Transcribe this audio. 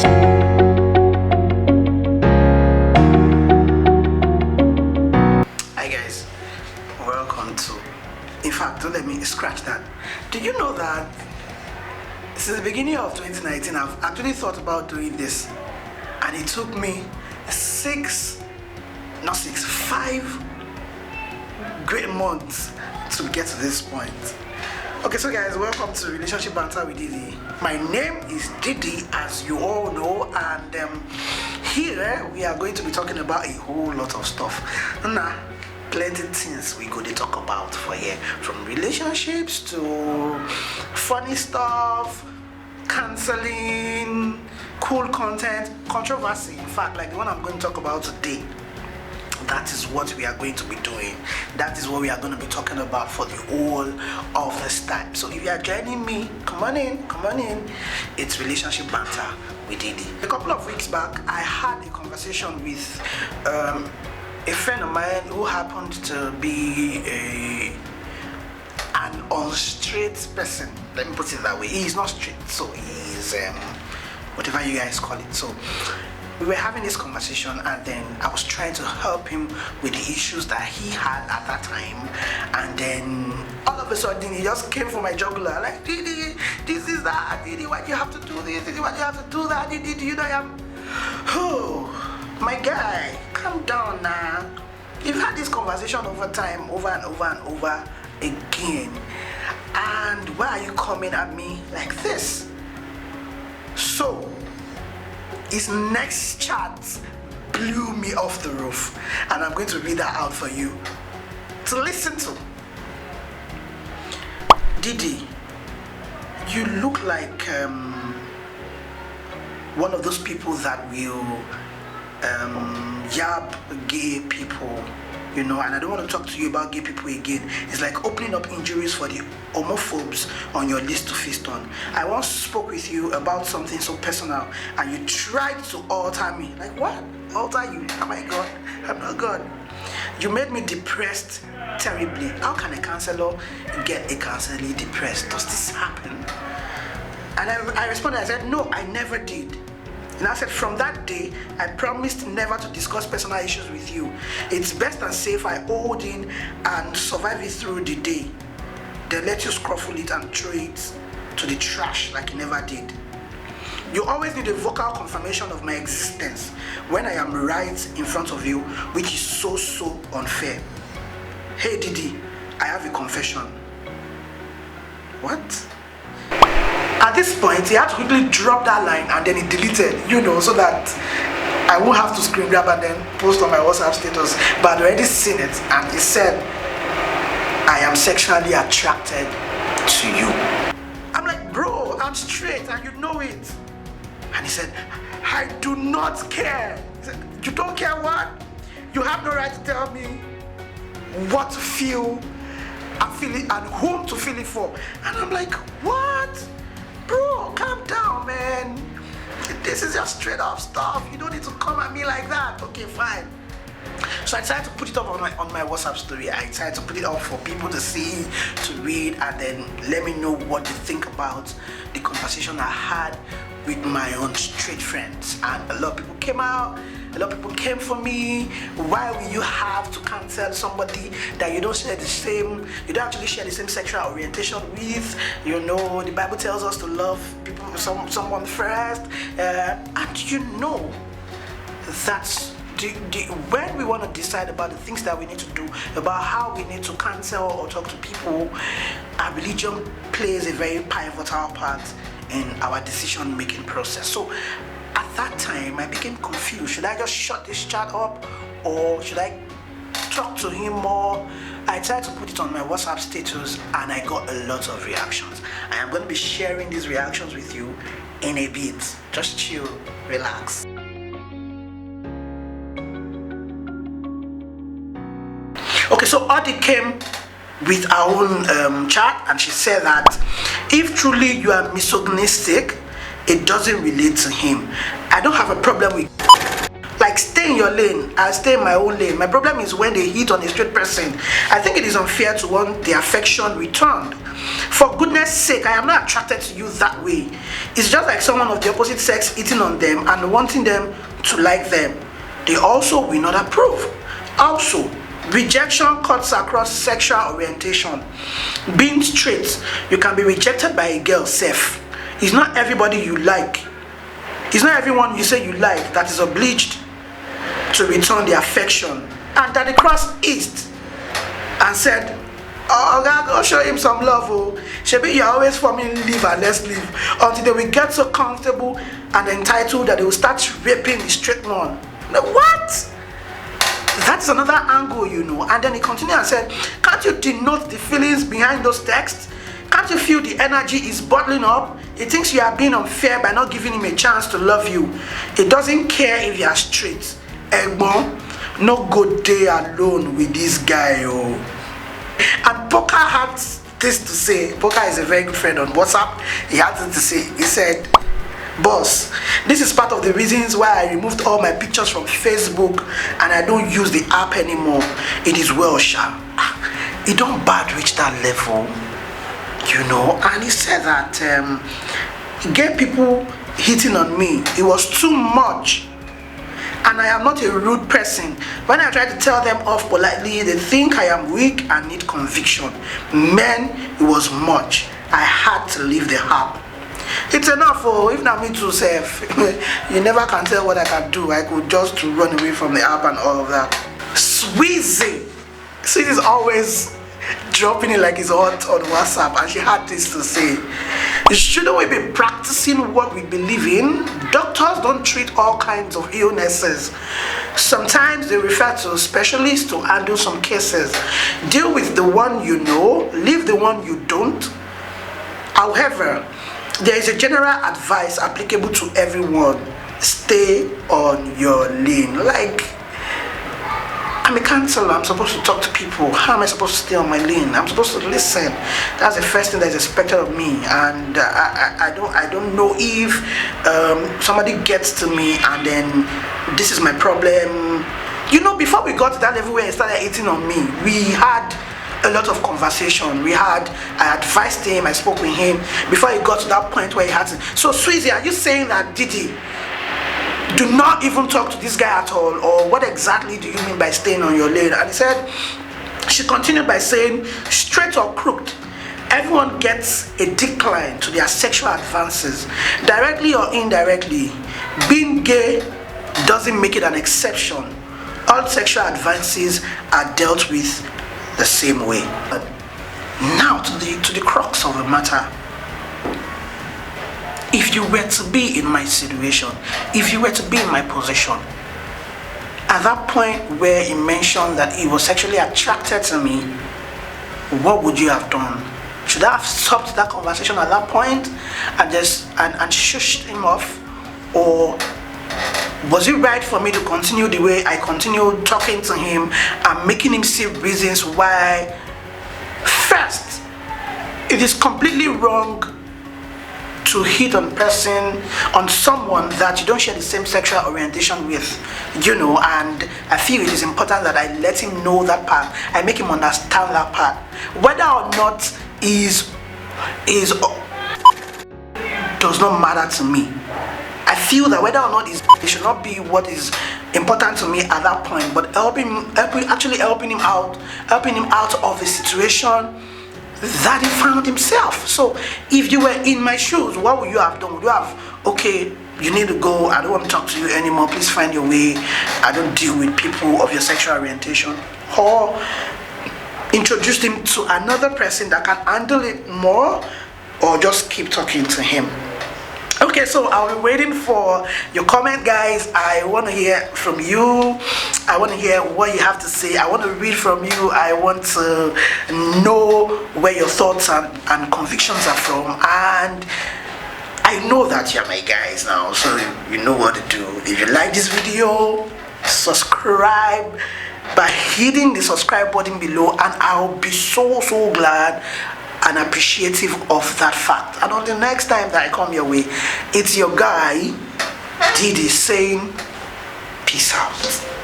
Hi guys, welcome to, in fact, don't let me scratch that. Do you know that since the beginning of 2019 I've actually thought about doing this, and it took me 5 great months to get to this point. Okay, so guys, welcome to Relationship Banter with Deedee. My name is Deedee, as you all know, and here we are going to be talking about a whole lot of stuff. Nah, plenty things we go to talk about for here, from relationships to funny stuff, counseling, cool content, controversy. In fact, like the one I'm going to talk about today, that is what we are going to be doing. That is what we are going to be talking about for the whole of this time. So if you are joining me, come on in. It's Relationship Banter with Deedee. A couple of weeks back, I had a conversation with a friend of mine who happened to be an unstraight person. Let me put it that way. He is not straight, so he is whatever you guys call it. So we were having this conversation, and then I was trying to help him with the issues that he had at that time, and then all of a sudden he just came for my jugular, like, Deedee, this is that, Deedee, why do you have to do this, Deedee, why do you have to do that, Deedee, do you know I am, oh, my guy, calm down now. You've had this conversation over time, over and over again, and why are you coming at me like this? So his next chat blew me off the roof, and I'm going to read that out for you to listen to. Deedee, you look like one of those people that will yab gay people, you know, and I don't want to talk to you about gay people again. It's like opening up injuries for the homophobes on your list to feast on. I once spoke with you about something so personal, and you tried to alter me. Like, what? Alter you? Am I God? I'm not God. You made me depressed terribly. How can a counselor get a counselee depressed? Does this happen? And I responded, I said, no, I never did. And I said, from that day, I promised never to discuss personal issues with you. It's best and safe I hold in and survive it through the day. Then let you scruffle it and throw it to the trash like you never did. You always need a vocal confirmation of my existence when I am right in front of you, which is so unfair. Hey Deedee, I have a confession. What? At this point, he had to quickly drop that line, and then he deleted, you know, so that I won't have to screen grab and then post on my WhatsApp status. But I'd already seen it, and he said, I am sexually attracted to you. I'm like, bro, I'm straight and you know it. And he said, I do not care. He said, you don't care what? You have no right to tell me what to feel and feel it and whom to feel it for. And I'm like, what? Bro, calm down, man. This is just straight up stuff. You don't need to come at me like that. Okay, fine. So I decided to put it up on my WhatsApp story. I decided to put it up for people to see, to read, and then let me know what they think about the conversation I had with my own straight friends. And a lot of people came out. A lot of people came for me. Why will you have to cancel somebody that you don't share the same, you don't actually share the same sexual orientation with? You know, the Bible tells us to love people, someone first. And you know, that's when we want to decide about the things that we need to do, about how we need to cancel or talk to people, our religion plays a very pivotal part in our decision-making process. So at that time, I became confused. Should I just shut this chat up, or should I talk to him more? I tried to put it on my WhatsApp status, and I got a lot of reactions. I am going to be sharing these reactions with you in a bit. Just chill, relax. Okay, so Audie came with our own chat, and she said that if truly you are misogynistic, it doesn't relate to him. I don't have a problem with, like, stay in your lane, I stay in my own lane. My problem is when they hit on a straight person. I think it is unfair to want the affection returned. For goodness sake, I am not attracted to you that way. It's just like someone of the opposite sex eating on them and wanting them to like them. They also will not approve. Also, rejection cuts across sexual orientation. Being straight, you can be rejected by a girl safe. It's not everybody you like. It's not everyone you say you like that is obliged to return the affection. And Daddy crossed east and said, oh God, go show him some love. Oh, Shebi, you're always forming leave and let's leave. Until they will get so comfortable and entitled that they will start raping the straight one. Now, what? That's another angle, you know. And then he continued and said, can't you denote the feelings behind those texts? Can't you feel the energy is bottling up? He thinks you are being unfair by not giving him a chance to love you. He doesn't care if you are straight. Egbon, no good day alone with this guy. Oh. And Poker had this to say. Poker is a very good friend on WhatsApp. He had this to say. He said, boss, this is part of the reasons why I removed all my pictures from Facebook and I don't use the app anymore. It is well, sha. It don't bad reach that level, you know. And he said that gay people hitting on me, it was too much. And I am not a rude person. When I try to tell them off politely, they think I am weak and need conviction. Man, it was much. I had to leave the app. It's enough. Oh, if not me too safe. You never can tell what I can do. I could just run away from the app and all of that. Sweezy. Sweezy is always dropping it like it's hot on WhatsApp, and she had this to say. Shouldn't we be practicing what we believe in? Doctors don't treat all kinds of illnesses. Sometimes they refer to specialists to handle some cases. Deal with the one you know, leave the one you don't. However, there is a general advice applicable to everyone. Stay on your lane. Like, I'm a counselor. I'm supposed to talk to people. How am I supposed to stay on my lane? I'm supposed to listen. That's the first thing that is expected of me. And I don't know if somebody gets to me and then this is my problem. You know, before we got to that level where he started eating on me, we had a lot of conversation. I advised him, I spoke with him before he got to that point where he had to. So, Sweezy, are you saying that Deedee, do not even talk to this guy at all? Or what exactly do you mean by staying on your lane? And he said, she continued by saying, straight or crooked, everyone gets a decline to their sexual advances, directly or indirectly. Being gay doesn't make it an exception. All sexual advances are dealt with the same way. But now to the crux of the matter. If you were to be in my situation, if you were to be in my position, at that point where he mentioned that he was sexually attracted to me, what would you have done? Should I have stopped that conversation at that point and just and shushed him off? Or was it right for me to continue the way I continued talking to him and making him see reasons why? First, it is completely wrong to hit on someone that you don't share the same sexual orientation with, you know. And I feel it is important that I let him know that part. I make him understand that part. Whether or not is does not matter to me. I feel that whether or not it should not be what is important to me at that point, but helping him out of a situation that he found himself. So if you were in my shoes, what would you have done? Would you have, okay, you need to go, I don't want to talk to you anymore, please find your way, I don't deal with people of your sexual orientation? Or introduced him to another person that can handle it more, or just keep talking to him? Okay, so I'll be waiting for your comment, guys. I want to hear from you. I want to hear what you have to say. I want to read from you. I want to know where your thoughts and convictions are from. And I know that you're my guys now, so you know what to do. If you like this video, subscribe by hitting the subscribe button below, and I'll be so glad and appreciative of that fact. And until next time that I come your way, it's your guy Deedee saying peace out.